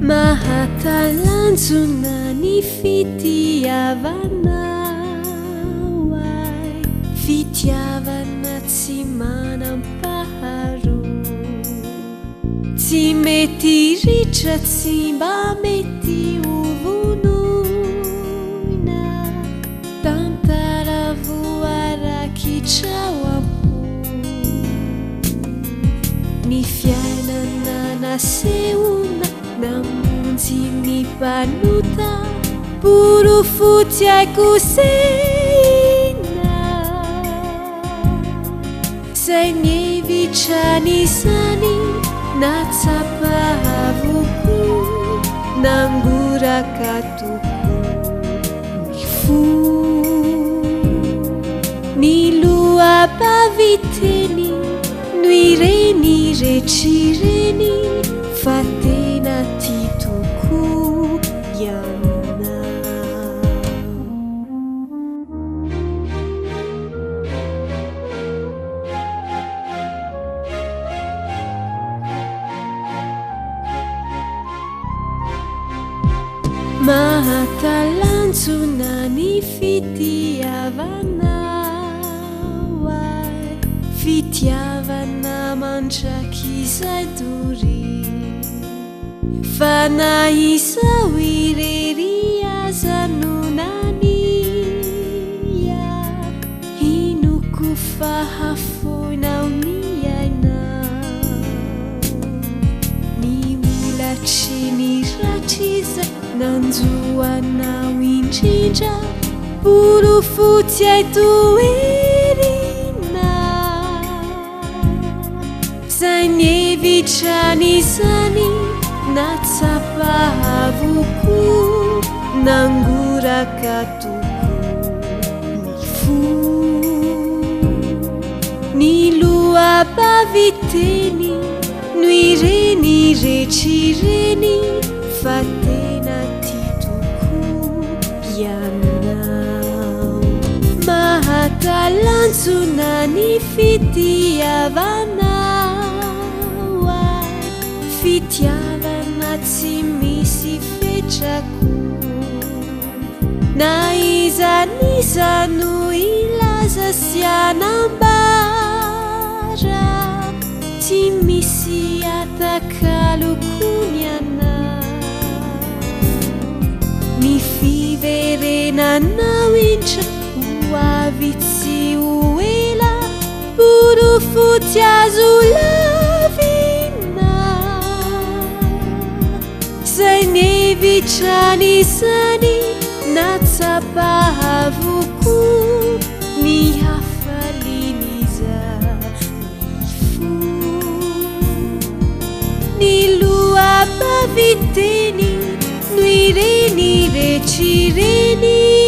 Mahatalanjona ny fitiavanao ay, fitiavana tsy manam-paharoa, tsy mety ritra tsy mba mety hovonoina, tantara voarakitrao ampo, ny fiainana nasehoana namonjy ny mpanota, borofotsy aikosehina, zay ny hevitrany natsapa avoko, nangoraka toko ny fo, ny lohabaviteny no ireny rehetr'ireny, fa tena ty toko ianona. Mahatalanjona ny fitiavanao ay, fitiavana mandraky izay dory, fa na izao irery aza nonania, inoko fahafoinao ny ainao, ny olatry ny ratriza nanjoanao indrindra, borofotsy aitoerina, zay ny hevitrany natsapa avoko, nangoraka toko ny fo, ny lohabaviteny no ireny rehetr'ireny, fa tena ty toko ianao. Mahatalanjona ny fitiavanao ay, fitiavana tsy misy fetrako, na iza no ilaza sy anambara, tsy misy atakalokony anao, ny fiverenanao indra ho avy tsy ho ela, borofotsy azo lavina, zay ny hevitrany natsapa avoko, ny hafaliniza ny fo, ny lohabaviteny no ireny rehetr'ireny.